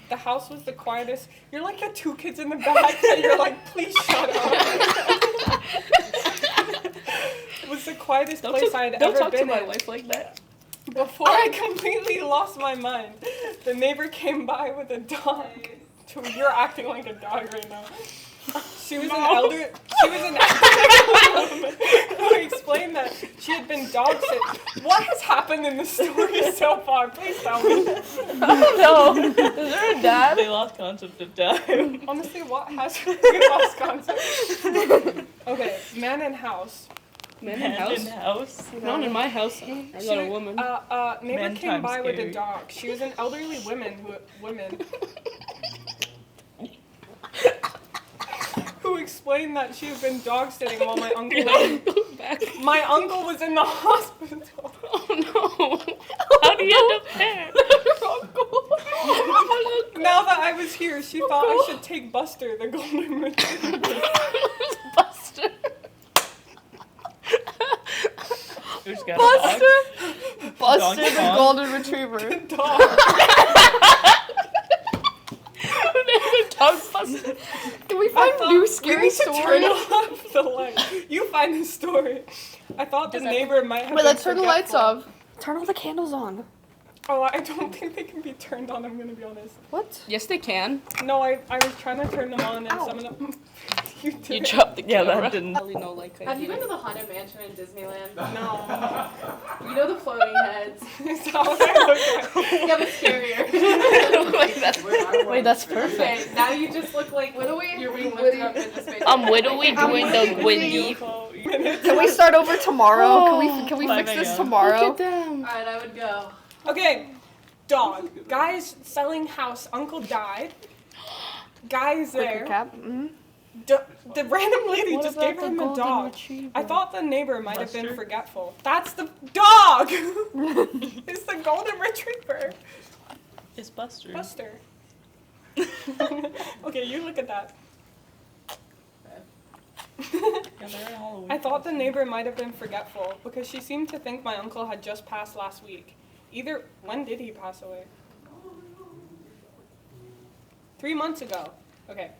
The house was the quietest. You're like the two kids in the back that you're like, please shut up. It was the quietest place I had ever been in. Don't talk to my wife like that. Before I completely lost my mind, the neighbor came by with a dog. You're acting like a dog right now. She was an elderly woman who explained that she had been dog sitting. What has happened in the story so far? Please tell me. No. Is there a dad? They lost concept of time. Honestly, what has we lost concept? Okay, man in house. Man in house? house. Not in my house. I got a woman. Neighbor Man came times by with a scary. dog. She was an elderly woman who explained that she had been dog sitting while my uncle my uncle was in the hospital. Oh no. How do you end up there? Now that I was here, she thought I should take Buster, the golden retriever. Buster. Who's got Buster? a Buster Donkey the Kong. golden retriever. Dog. Buster. Can we find new scary we need to turn stories? off the light. You find the story. I thought the neighbor might have Wait, been let's turn the lights forgetful. off. Turn all the candles on. Oh, I don't think they can be turned on, I'm gonna be honest. What? Yes, they can. No, I was trying to turn them on and Ow. some of them... You You did. dropped the Yeah, camera. that didn't. Probably no like Have you been to the Haunted Mansion in Disneyland? No. You know the floating heads? Is that what I look like? Yeah, but scarier. Wait, that's perfect. Okay, now you just look like you're being lifted up into space. I'm widowy doing the windy. Can we start over tomorrow? Can we fix 5 this a.m. tomorrow? them. Alright, I would go. Okay, Dog. Guy's selling house. Uncle died. Guy's there. Cap. Mm-hmm. The random lady What just about gave the him a golden dog. retriever? I thought the neighbor might have been Buster? forgetful. That's the dog! It's the golden retriever. It's Buster. Buster. Okay, you look at that. Yeah, they're in Halloween I thought the costume. neighbor might have been forgetful because she seemed to think my uncle had just passed last week. When did he pass away? 3 months ago. Okay.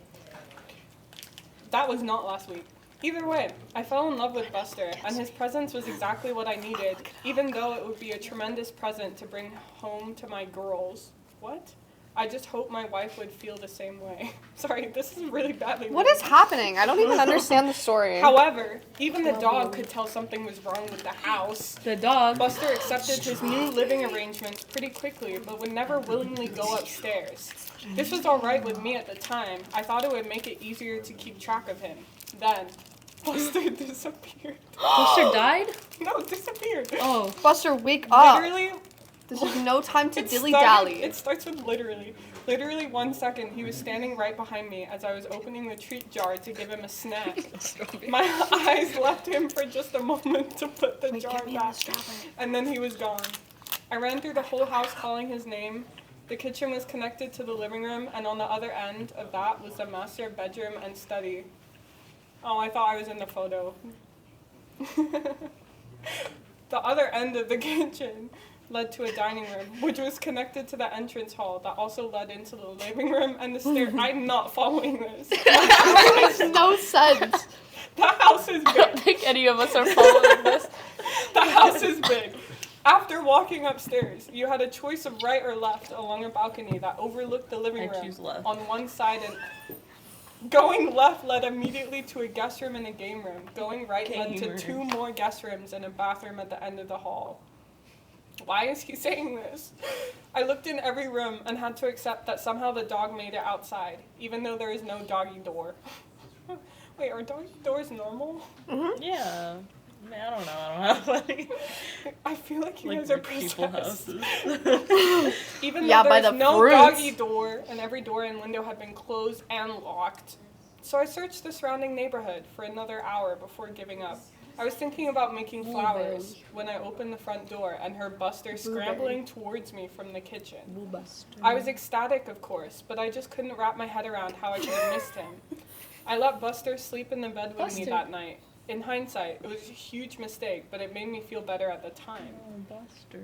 That was not last week. Either way, I fell in love with Buster, and his presence was exactly what I needed, even though it would be a tremendous present to bring home to my girls. What? I just hope my wife would feel the same way. Sorry, this is really badly What written. is happening? I don't even understand the story. However, even the dog could tell something was wrong with the house. The dog. Buster accepted his new living arrangements pretty quickly, but would never willingly go upstairs. This was alright with me at the time. I thought it would make it easier to keep track of him. Then, Buster disappeared. Buster died? No, disappeared. Oh. Buster, wake up. Literally, This is no time to it dilly-dally. It starts with literally. Literally 1 second, he was standing right behind me as I was opening the treat jar to give him a snack. My eyes left him for just a moment to put the jar back, and then he was gone. I ran through the whole house calling his name. The kitchen was connected to the living room, and on the other end of that was the master bedroom and study. Oh, I thought I was in the photo. The other end of the kitchen led to a dining room, which was connected to the entrance hall that also led into the living room and the stairs. I'm not following this. That makes no sense. The house is I don't big. think any of us are following this. The house is big. After walking upstairs, you had a choice of right or left along a balcony that overlooked the living I room choose left. on one side, and going left led immediately to a guest room and a game room. Going right led to Game 2 room. more guest rooms and a bathroom at the end of the hall. Why is he saying this? I looked in every room and had to accept that somehow the dog made it outside, even though there is no doggy door. Wait, are doggy doors normal? Yeah. I mean, I don't know. I don't have any. I feel like you Like guys are rich people possessed. houses. Even Yeah, though by there's the no fruits. doggy door and every door and window had been closed and locked. So I searched the surrounding neighborhood for another hour before giving up. I was thinking about making flowers when I opened the front door and heard Buster scrambling towards me from the kitchen. I was ecstatic, of course, but I just couldn't wrap my head around how I could have missed him. I let Buster sleep in the bed with me that night. In hindsight, it was a huge mistake, but it made me feel better at the time.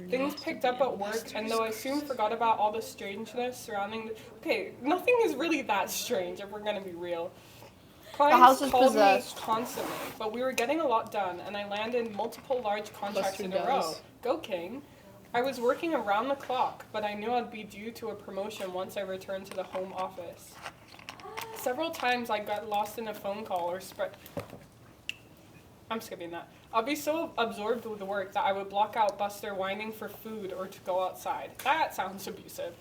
Things picked up at work, and though I soon forgot about all the strangeness surrounding okay, nothing is really that strange if we're gonna be real. Clients house is called possessed. me constantly, but we were getting a lot done, and I landed multiple large contracts Buster in a row. does. Go King! I was working around the clock, but I knew I'd be due to a promotion once I returned to the home office. Several times I got lost in a phone call or I'm skipping that. I'll be so absorbed with the work that I would block out Buster whining for food or to go outside. That sounds abusive.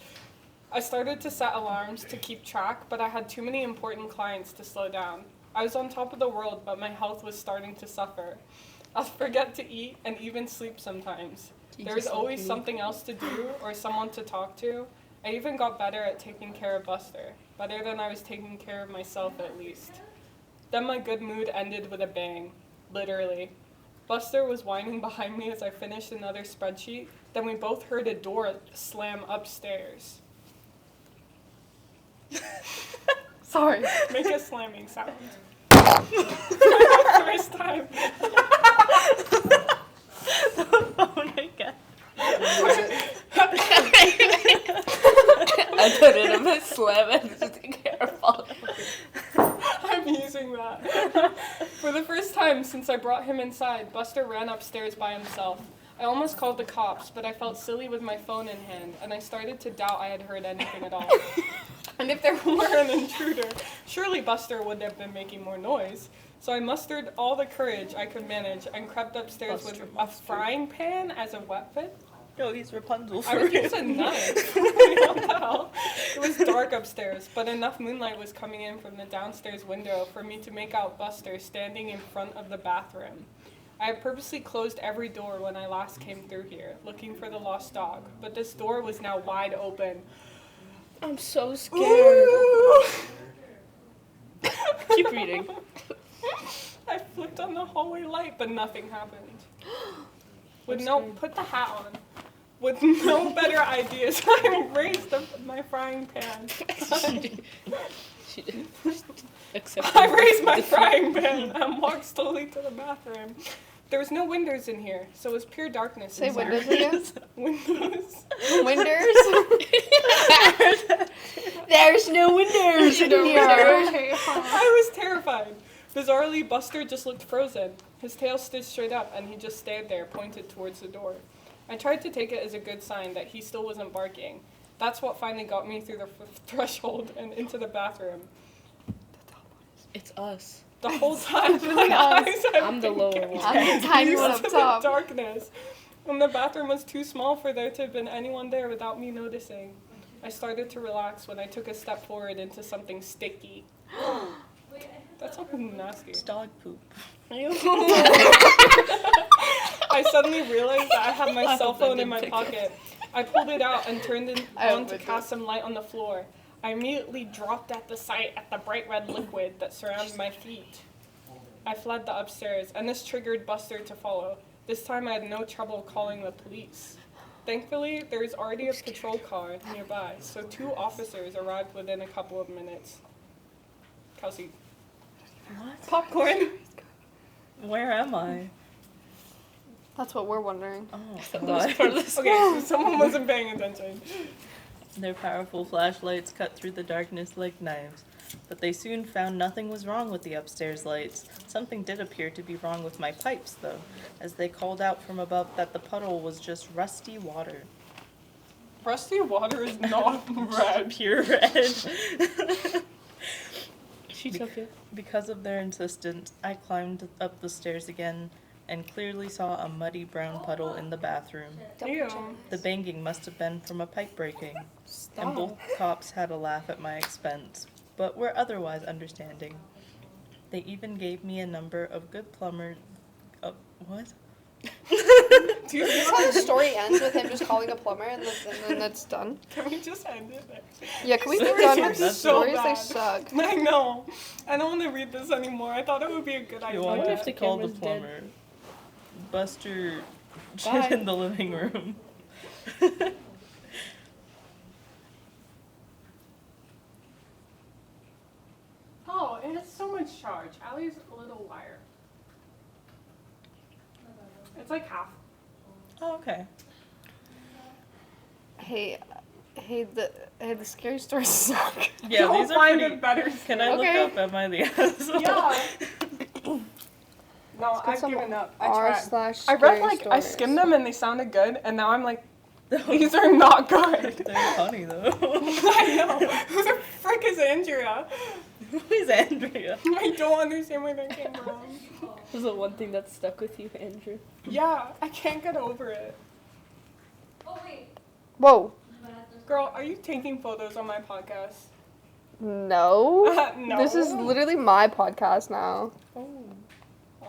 I started to set alarms to keep track, but I had too many important clients to slow down. I was on top of the world, but my health was starting to suffer. I'll forget to eat and even sleep sometimes. There was always something else to do or someone to talk to. I even got better at taking care of Buster, better than I was taking care of myself at least. Then my good mood ended with a bang. Literally. Buster was whining behind me as I finished another spreadsheet. Then we both heard a door slam upstairs. Sorry. Make a slamming sound. First time. Oh my god. I put it in my slam and just be careful. I'm using that. For the first time since I brought him inside, Buster ran upstairs by himself. I almost called the cops, but I felt silly with my phone in hand, and I started to doubt I had heard anything at all. And if there were an intruder, surely Buster would have been making more noise. So I mustered all the courage I could manage and crept upstairs with a frying pan as a weapon. Yo, he's Rapunzel I for would real. use a knife. What the hell? It was dark upstairs, but enough moonlight was coming in from the downstairs window for me to make out Buster standing in front of the bathroom. I have purposely closed every door when I last came through here, looking for the lost dog, but this door was now wide open. I'm so scared. Ooh. Keep reading. I flipped on the hallway light, but nothing happened. Put the hat on. With no better ideas, I raised my frying pan. She did. Except I raised my frying pan and walked slowly to the bathroom. There was no windows in here, so it was pure darkness. Say inside. windows again. Windows. Winders? There's no windows in here. I was terrified. Bizarrely, Buster just looked frozen. His tail stood straight up, and he just stayed there, pointed towards the door. I tried to take it as a good sign that he still wasn't barking. That's what finally got me through the threshold and into the bathroom. It's us. The whole time, I'm the lower one. I'm the tiny one up top. Darkness. And the bathroom was too small for there to have been anyone there without me noticing. I started to relax when I took a step forward into something sticky. That's something nasty. It's dog poop. I suddenly realized that I had my cell phone in my pocket. I pulled it out and turned it on to cast some light on the floor. I immediately dropped at the sight at the bright red liquid that surrounded my feet. I fled the upstairs, and this triggered Buster to follow. This time I had no trouble calling the police. Thankfully, there was already a patrol car nearby, so 2 officers arrived within a couple of minutes. Kelsy. What? Popcorn. Where am I? That's what we're wondering. Oh, That was God. part of this. Okay, so someone wasn't paying attention. Their powerful flashlights cut through the darkness like knives, but they soon found nothing was wrong with the upstairs lights. Something did appear to be wrong with my pipes, though, as they called out from above that the puddle was just rusty water. Rusty water is not red. Pure red. She took it. Because of their insistence, I climbed up the stairs again and clearly saw a muddy brown puddle in the bathroom. Ew. The banging must have been from a pipe breaking, and both cops had a laugh at my expense, but were otherwise understanding. They even gave me a number of good plumbers. What? Do you That's how the story ends with him just calling a plumber and then that's done. Can we just end it there? Yeah, can we These move on stories with are these so stories? They bad. suck. I know. I don't want to read this anymore. I thought it would be a good idea. You want wonder to if the call the camera's dead. plumber. Buster Bye. shit in the living room. Oh, it has so much charge. Allie's a little wire. It's like half. Oh, okay. Hey, the scary stories suck. Yeah, You'll these are find pretty. it better. Can I Okay. look up Am I the Asshole? Yeah. No, Get I've some given up. I R tried. slash I read scary I stories. skimmed them and they sounded good, and now I'm like, these are not good. They're funny though. I know. Who the frick is Andrea? Who is Andrea? I don't understand where that came from. This is the one thing that stuck with you, Andrew. Yeah, I can't get over it. Whoa. Girl, are you taking photos on my podcast? No. No. This is literally my podcast now. Oh,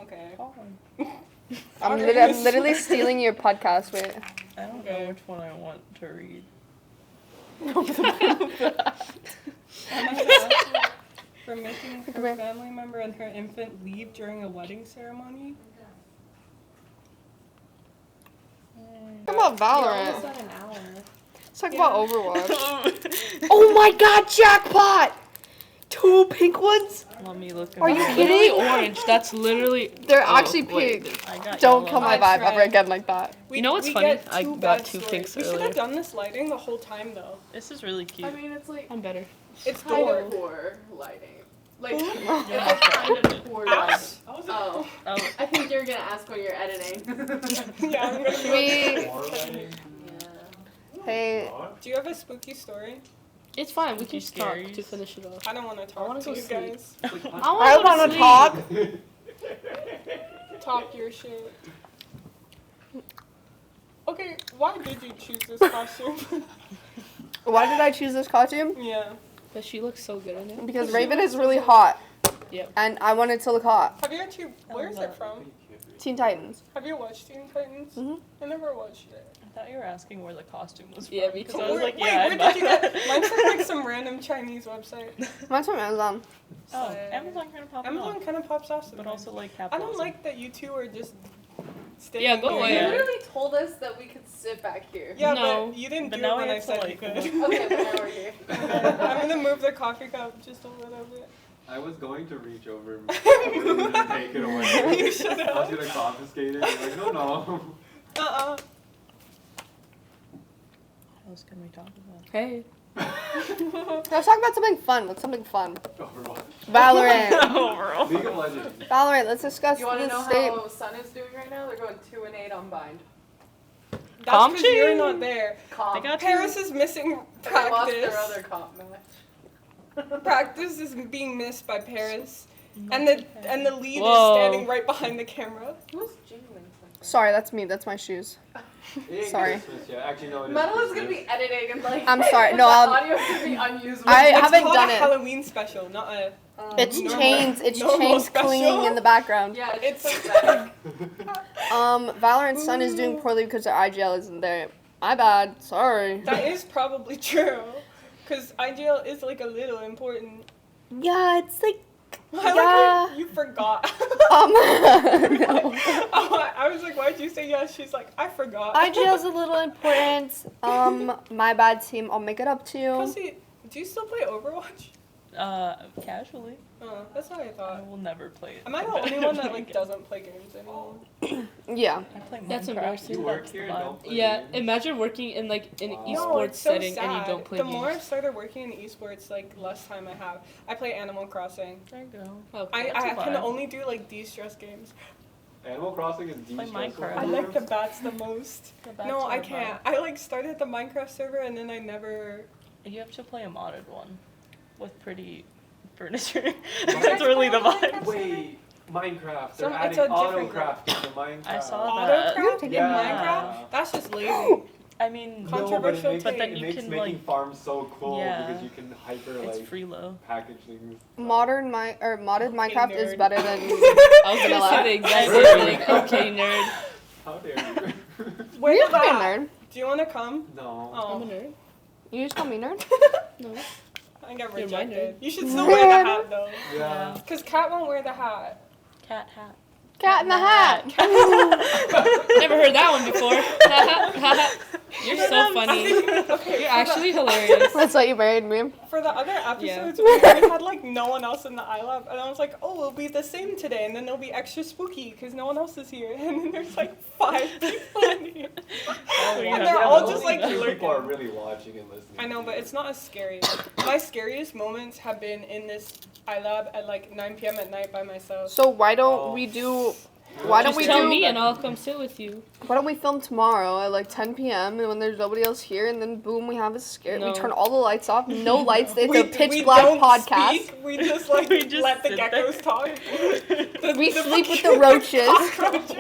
Okay. fine. I'm Okay. literally stealing your podcast. Wait. I don't Okay. know which one I want to read. For making Come her here. family member and her infant leave during a wedding ceremony. Talk about Valorant. At an hour. Let's talk about Overwatch. Oh my god, jackpot! 2 pink ones? Let me look. Are you at kidding? Literally orange. That's literally. They're Oh, actually wait. pink. I got Don't yellow. kill my I vibe tried. ever again like that. You know what's we funny? get I two got bad 2 stories. pinks We should earlier. have done this lighting the whole time though. This is really cute. I mean, it's like I'm better. It's kind door. of poor lighting. Like, You're it's not like kind of poor lighting. Ouch. Oh, Oh, I think you're gonna ask when you're editing. Yeah, I'm gonna be We. Yeah. Hey. Do you have a spooky story? It's fine. We Spooky can just talk scaries. to finish it off. I don't want to talk wanna to go you sleep. guys. I want to talk. Talk your shit. Okay, why did you choose this costume? Why did I choose this costume? Yeah. But she looks so good in it. Because Raven is really hot. Yep. And I wanted to look hot. Have you actually? Where is it from? Teen Titans. Have you watched Teen Titans? Mhm. I never watched it. I thought you were asking where the costume was from. Yeah, me because too. I was Where- like, wait, yeah, where I'd buy did you get? that. Mine's from like some random Chinese website. Mine's from Amazon. Oh, So- Amazon kind of popped Amazon up. kind of pops off, But also like I capitalism. don't like that you two are just staying. Yeah, go here. away. You Yeah. literally told us that we could sit back here. Yeah, No. but you didn't But do now it when we I have to, said like, you could. Okay, but now we're here. I'm gonna move the coffee cup just a little bit. I was going to reach over and take it away. You should I was have. gonna confiscate it. You're like, no. What else can we talk about? Hey. Let's talk about something fun. What's something fun? Overwatch. Valorant. Overall. League of Legends. Valorant. Let's discuss You want to the know state. how Sun is doing right now? They're going 2-8 on bind. That's because you're not there. Comp. They got Paris is missing They lost their practice. other comp match. Practice is being missed by Paris, and the lead Whoa. is standing right behind the camera. Who's jingling something? Sorry, that's me. That's my shoes. It Sorry. ain't Christmas yet. Actually, no, it is. Madeline's Christmas. gonna be editing and like. I'm sorry, no, the I'll- audio's gonna be unusable. I It's haven't called done a it. Halloween special, not a. It's Normal- chains. It's normal chains special. clinging in the background. Yeah, It's- it's pathetic. Valorant Sun is doing poorly because their IGL isn't there. My bad. Sorry. That is probably true, because IGL is like a little important. Yeah, it's like. I like Yeah. how you forgot. No. I was like, why'd you say yes? She's like, I forgot. IGL's a little important. My bad, team. I'll make it up to you. Kelsy, do you still play Overwatch? Casually. Oh, that's what I I thought. will never play it. Am I the only one that like doesn't play games anymore? Yeah. I play Minecraft. That's embarrassing. You work That's the here and vibe. don't play Yeah, games? imagine working in like an Wow. No, esports it's so setting and you sad. don't play The games. more I've started working in esports, like less time I have. I play Animal Crossing. There you go. Okay. I That's a can vibe. only do like de-stress games. Animal Crossing is Play de-stressful. Minecraft. I like the bats the most. The bats No, are I a can't. I like started the Minecraft server and then I never. vibe. You have to play a modded one with pretty furniture. Minecraft That's really the vibe. Wait, Minecraft. They're It's adding a different autocraft to Minecraft. I saw that. Autocraft in Yeah. Minecraft? That's just lazy. I mean, No, but it Controversial makes, But then it you makes can, making like- farms so cool Yeah. because you can hyper it's like freelo. package things. Modded Minecraft is nerd. better than. I was gonna Vanilla. say the exact Really? same thing. Okay, nerd. How dare you? Where You you call me a at? nerd. Do you want to come? No. Oh. I'm a nerd. You just call me nerd. No. I got You're my rejected. nerd. You should still wear the hat though. Yeah. Because Kat won't wear the hat. Cat hat. Cat in the hat. Never heard that one before. You're so funny. Okay, You're actually hilarious. That's why you married me. for the other Yeah. episodes, we had like no one else in the iLab, and I was like, oh, it'll be the same today, and then it'll be extra spooky because no one else is here, and then there's like 5 people in here. And they're all just like People are lurking. really watching and listening. I know, but it's not as scary. My scariest moments have been in this iLab at like 9 p.m. at night by myself. So why don't we do? Why don't Just we tell do? me and I'll come sit with you. Why don't we film tomorrow at like 10 p.m. and when there's nobody else here, and then boom, we have a scare. No. We turn all the lights off. No lights. It's a pitch we black don't podcast. Speak, we just like We just let the sit geckos there. talk. We sleep with the roaches. Cockroaches.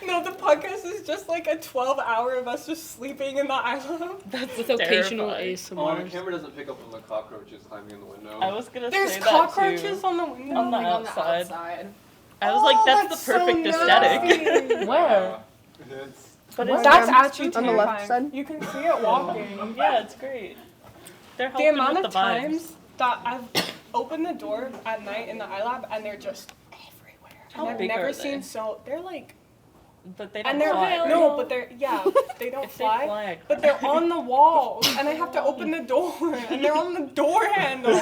No, the podcast is just like a 12-hour of us just sleeping in the island. That's With occasional terrifying. Oh, the ASMR. camera doesn't pick up on the cockroaches climbing in the window. I was gonna There's say cockroaches that on the window. On the Like, outside. I was like, Oh, that's the perfect so aesthetic. nasty. Where? It's But Where? it's That's actually On the terrifying. left side? You can see it walking. yeah, it's great. They're The helping amount with of the vibes. times that I've opened the door at night in the iLab and they're just everywhere. How And I've big never are seen they? so they're like But they don't and they're fly. no, but they're they don't If they fly. fly, I'd But they're on the walls, and I have to open the door, and they're on the door handle.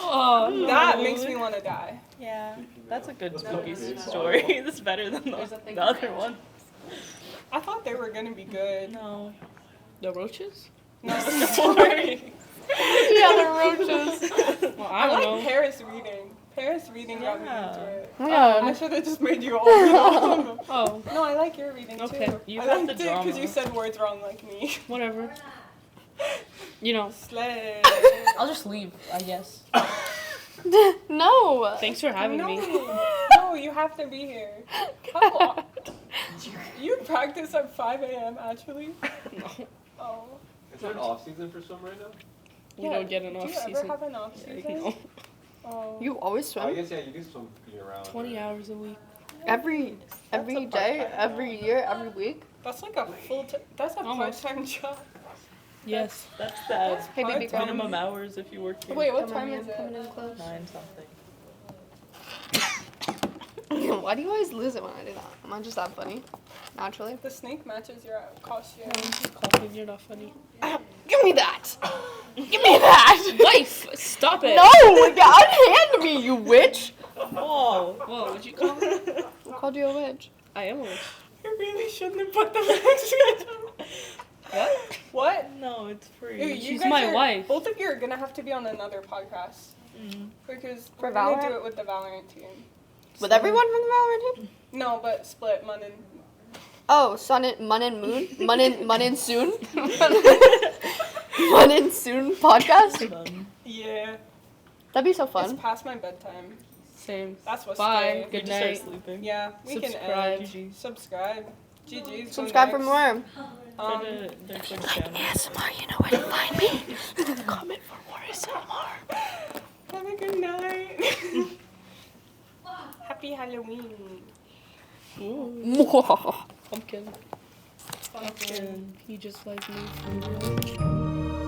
Oh, no. That makes me want to die. Yeah, that's a good That's spooky pretty story. That's better than There's a thing the other around. one. I thought they were gonna be good. No. The roaches? No, sorry. Yeah, the roaches. Well, I I don't like know. Paris reading. Paris reading got me Yeah. into it. Yeah. I should have just made you all read all of them. Oh, No, I like your reading Okay. too. You I have liked the it because you drama. said words wrong like me. whatever. You know, Slay. I'll just leave, I guess. No. Thanks for having no, me. no, you have to be here. How long? You practice at 5 a.m. actually? No, Oh. Is there an off season for swim right now? we don't get an Do off you ever season. have an off Yeah, season? no. Oh. You always I swim. guess yeah, you can swim year round. 20 right? hours a week. Every day, every year, every week. That's like a that's a Almost. part-time job. Yes. That's the Hey, baby girl. minimum hours if you work here. Wait, what Come time in, is coming it? in close. 9 something. Why do you always lose it when I do that? Am I just that funny? Naturally? The snake matches your costume. Coughing, you're not funny. Give me that! Give me that! Wife, stop it. No! Unhand me, you witch! Whoa! Whoa, what'd you call me? Who called you a witch? I am a witch. I really shouldn't have put them next What? What? No, it's free. Dude, you She's guys my are- wife. Both of you are gonna have to be on another podcast Mm. because For we're gonna Valorant? do it with the Valorant team. With everyone from the Valorant team? No, but split Mun and Oh, Mun and Moon? Mun and Soon? Mun and Soon podcast? yeah. That'd be so It's fun. past my bedtime. Same. That's what's Bye. scary. Good Just start night. sleeping. Yeah, we Subscribe. can end. Subscribe. GG's. Subscribe for more. Their Twitch channel. ASMR, you know where to find me. Comment for more ASMR. Have a good night. Happy Halloween. Pumpkin. Pumpkin. He just like me for real.